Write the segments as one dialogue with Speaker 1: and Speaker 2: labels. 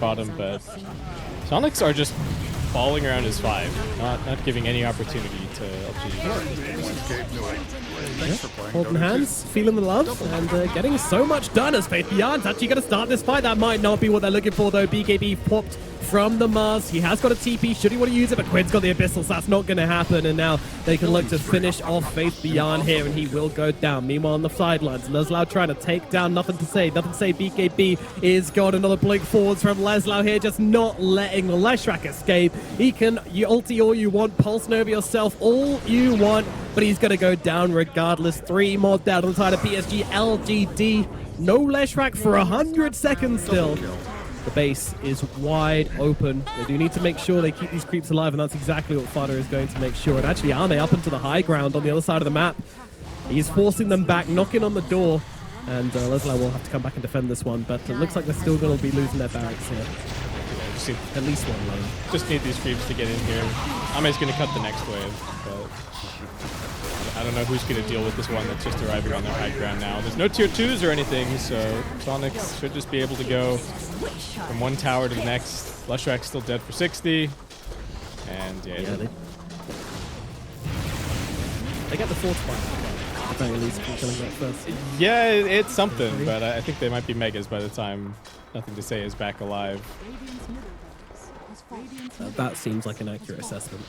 Speaker 1: bottom, but Sonics are just falling around his 5, not giving any opportunity to LG.
Speaker 2: Holding hands, feeling the love, and getting so much done as Faith Beyond's actually going to start this fight. That might not be what they're looking for, though. BKB popped from the Mars. He has got a TP. Should he want to use it? But Quinn's got the Abyssal, so that's not going to happen. And now they can look to finish off Faith Beyond here, and he will go down. Meanwhile, on the sidelines, Leslau trying to take down. Nothing to say. BKB is got another blink forwards from Leslau here, just not letting Leshrac escape. He can ulti all you want, pulse Nova yourself all you want, but he's going to go down regardless. 3 more down on the side of PSG. LGD. No Leshrac for 100 seconds still. The base is wide open. They do need to make sure they keep these creeps alive, and that's exactly what Fada is going to make sure. And actually, Arme up into the high ground on the other side of the map. He's forcing them back, knocking on the door. And Leslau will have to come back and defend this one, but it looks like they're still going to be losing their barracks here. At least one lane.
Speaker 1: Just need these creeps to get in here. Ame's going to cut the next wave, but I don't know who's going to deal with this one that's just arriving on their high ground now. There's no tier 2s or anything, so Sonics should just be able to go from one tower to the next. Leshrac's still dead for 60. And yeah,
Speaker 2: they get the fourth fight. At the very least, killing that first.
Speaker 1: Yeah, it's something, but I think they might be megas by the time Nothing to Say is back alive.
Speaker 2: That seems like an accurate assessment.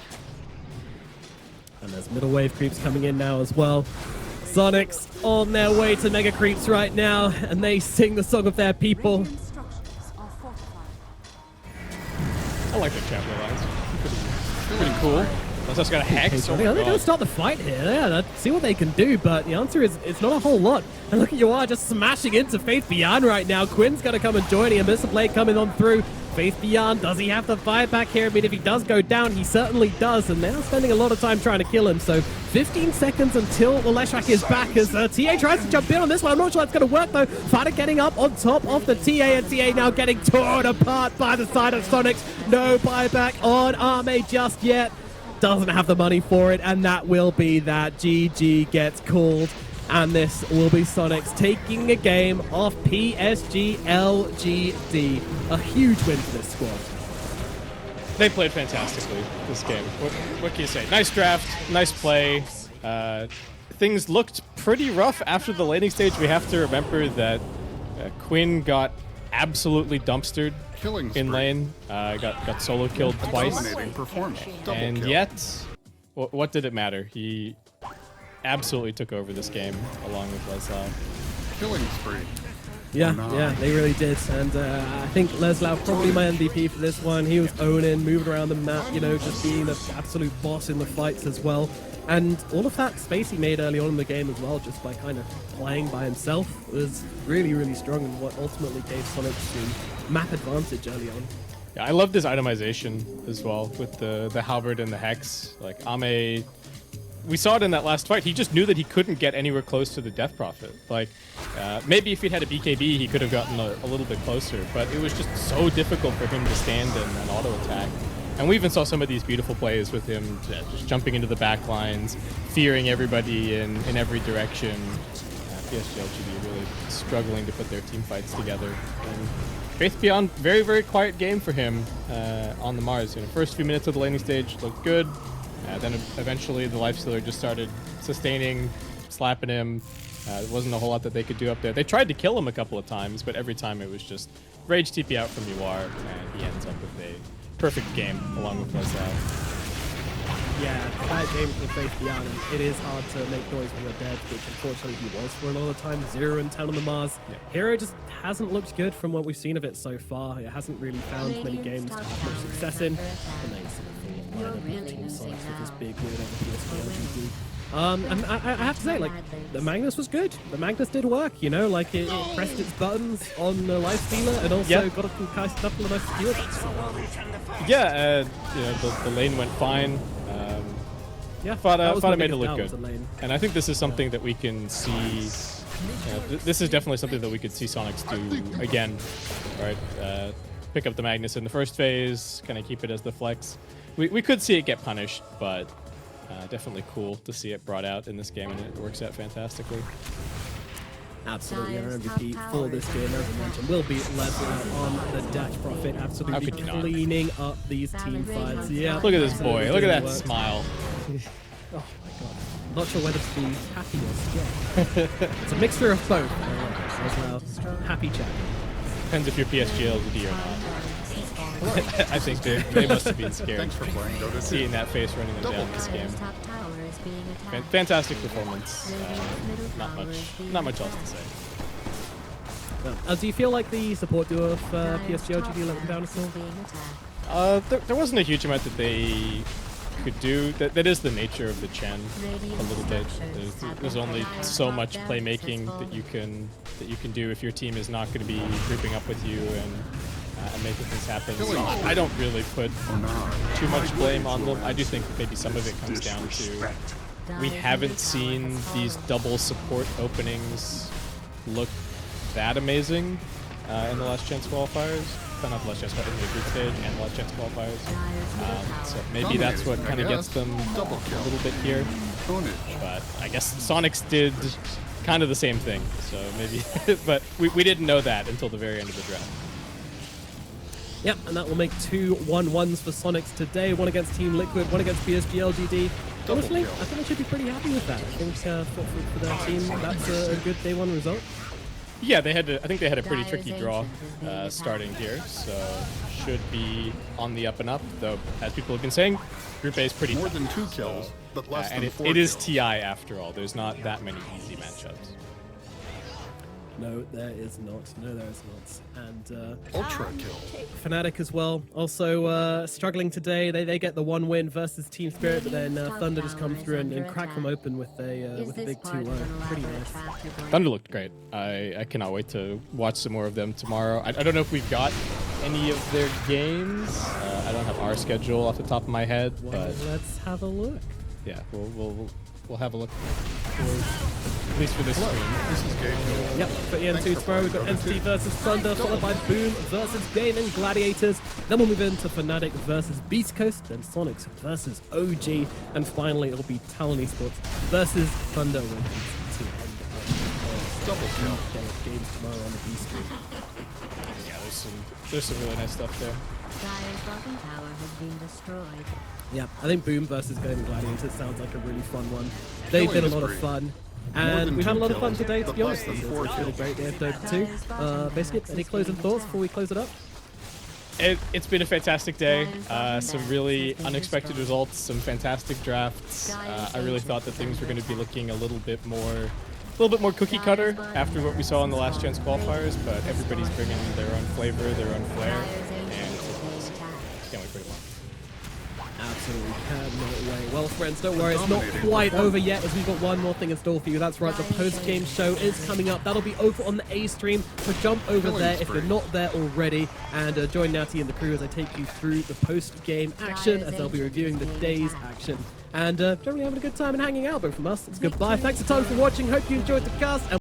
Speaker 2: And there's middle wave creeps coming in now as well. Sonics on their way to mega creeps right now, and they sing the song of their people.
Speaker 1: I like their champion lines. Pretty cool. Let's got a Hex.
Speaker 2: They're going to start the fight here. Yeah, see what they can do, but the answer is it's not a whole lot. And look at you are just smashing into Faith Beyond right now. Quinn's going to come and join him. Missile Blade coming on through. Faith Beyond, does he have to fight back here? I mean, if he does go down, he certainly does, and they're spending a lot of time trying to kill him. So 15 seconds until the Leshrac is back as TA tries to jump in on this one. I'm not sure that's going to work, though. Fada getting up on top of the TA, and TA now getting torn apart by the side of Sonics. No buyback on Arme just yet. Doesn't have the money for it, and that will be that. GG gets called, and this will be Sonics taking a game off PSG LGD. A huge win for this squad.
Speaker 1: They played fantastically this game. What can you say? Nice draft, nice play. Things looked pretty rough after the laning stage. We have to remember that Quinn got absolutely dumpstered in lane. Got solo killed twice. And yet, what did it matter? He absolutely took over this game along with Leslau.
Speaker 3: Killing spree.
Speaker 2: Yeah, they really did. And I think Leslau probably my MVP for this one. He was owning, moving around the map, you know, just being the absolute boss in the fights as well. And all of that space he made early on in the game as well, just by kind of playing by himself, was really, really strong, and what ultimately gave Sonic the map advantage early on.
Speaker 1: Yeah, I loved his itemization as well with the halberd and the hex. Like Ame, we saw it in that last fight. He just knew that he couldn't get anywhere close to the Death Prophet. Like maybe if he'd had a BKB, he could have gotten a little bit closer, but it was just so difficult for him to stand and auto attack. And we even saw some of these beautiful plays with him just jumping into the back lines, fearing everybody in every direction. PSG LGD really struggling to put their team fights together. And Faith Beyond, very, very quiet game for him on the Mars. You know, first few minutes of the laning stage looked good. Then eventually the Lifestealer just started sustaining, slapping him. There wasn't a whole lot that they could do up there. They tried to kill him a couple of times, but every time it was just rage TP out from UR, and he ends up with a perfect game along with Leslau.
Speaker 2: Yeah, bad game for Faith Beyond, and it is hard to make noise when they're dead, which unfortunately he was for a lot of time. 0 and 10 on the Mars. Yeah. Hero just hasn't looked good from what we've seen of it so far. It hasn't really found many games to have much success in. And then with this big win over PSG LGD. And I have to say, like, the Magnus was good. The Magnus did work, you know, like it pressed its buttons on the Lifestealer and also got a couple of nice skills.
Speaker 1: Yeah, you know, the lane went fine. Fada made it look good. And I think this is something that we can see. This is definitely something that we could see Sonics do again, right? Pick up the Magnus in the first phase, kind of keep it as the flex. We could see it get punished, but definitely cool to see it brought out in this game, and it works out fantastically.
Speaker 2: Absolutely, our MVP for this game, as I mentioned, will be Lesnar on the Dash Profit, absolutely
Speaker 1: could you not?
Speaker 2: cleaning up these team fights. Yeah,
Speaker 1: Look at this boy. Look at that
Speaker 2: work.
Speaker 1: smile.
Speaker 2: Oh my god. Not sure whether to be happy or scared. It's a mixture of both. As well. Happy chat.
Speaker 1: Depends if you're PSG LGD or not. I think they must have been scared.
Speaker 3: Thanks for playing, Dota.
Speaker 1: Seeing that face running them down this game. Fantastic performance. Not much else to say.
Speaker 2: Do you feel like the support duo of PSG LGD let them down at all?
Speaker 1: There wasn't a huge amount that they could do. That is the nature of the Chen a little bit. There's only so much playmaking that you can do if your team is not going to be grouping up with you and making things happen. So I don't really put too much blame on them. I do think maybe some of it comes down to we haven't seen these double support openings look that amazing in the last chance qualifiers. Not the last chance, but in the group stage and the last chance qualifiers. So maybe that's what kind of gets them a little bit here. But I guess Sonics did kind of the same thing. So maybe, but we didn't know that until the very end of the draft.
Speaker 2: Yep, and that will make 2 1-1s for Sonics today. One against Team Liquid, one against PSG LGD. Honestly, I think they should be pretty happy with that. I think for their team, that's a good day one result.
Speaker 1: Yeah, I think they had a pretty tricky draw starting here, so should be on the up and up. Though, as people have been saying, Group A is pretty
Speaker 3: More
Speaker 1: tough,
Speaker 3: than 2 kills, but less than 4
Speaker 1: it is
Speaker 3: kills.
Speaker 1: TI after all. There's not that many easy matchups.
Speaker 2: No, there is not. No, there is not. And
Speaker 3: Ultra kill.
Speaker 2: Fnatic as well. Also struggling today. They get the 1 win versus Team Spirit, but then Thunder just come through and crack them open with a big 2-1. Pretty nice.
Speaker 1: Thunder looked great. I cannot wait to watch some more of them tomorrow. I don't know if we've got any of their games. I don't have our schedule off the top of my head,
Speaker 2: Well,
Speaker 1: but
Speaker 2: let's have a look.
Speaker 1: yeah, we'll have a look. At least for this stream.
Speaker 3: This is Gabe.
Speaker 2: Yep, for EN2 tomorrow, we've got Entity versus Thunder, followed by Boom versus Game and Gladiators. Then we'll move into Fnatic versus Beast Coast, then Sonics versus OG, and finally it'll be Talon Esports versus Thunder when it's to end
Speaker 3: Double kill.
Speaker 2: games tomorrow on the Beast Stream.
Speaker 1: Yeah, there's some really nice stuff there.
Speaker 4: Dire's bottom tower has been destroyed.
Speaker 2: Yeah, I think Boom versus Game and Gladiators sounds like a really fun one. They've been a lot of fun. And we've had a lot of fun today, to be honest. It's been a great day of Dota 2. Biscuit, any closing thoughts before we close it up?
Speaker 1: It's been a fantastic day. Some really unexpected results, some fantastic drafts. I really thought that things were going to be looking a little bit more cookie cutter after what we saw in the last chance qualifiers, but everybody's bringing their own flavor, their own flair, and can't wait for tomorrow.
Speaker 2: Absolutely cannot wait. Well, friends, don't worry, it's not quite over yet, as we've got one more thing in store for you. That's right, the post-game show is coming up. That'll be over on the A stream, so jump over there if you're not there already, and join Natty and the crew as I take you through the post-game action, as they'll be reviewing the day's action. And generally having a good time and hanging out, but from us, it's goodbye. Thanks a ton for watching. Hope you enjoyed the cast. And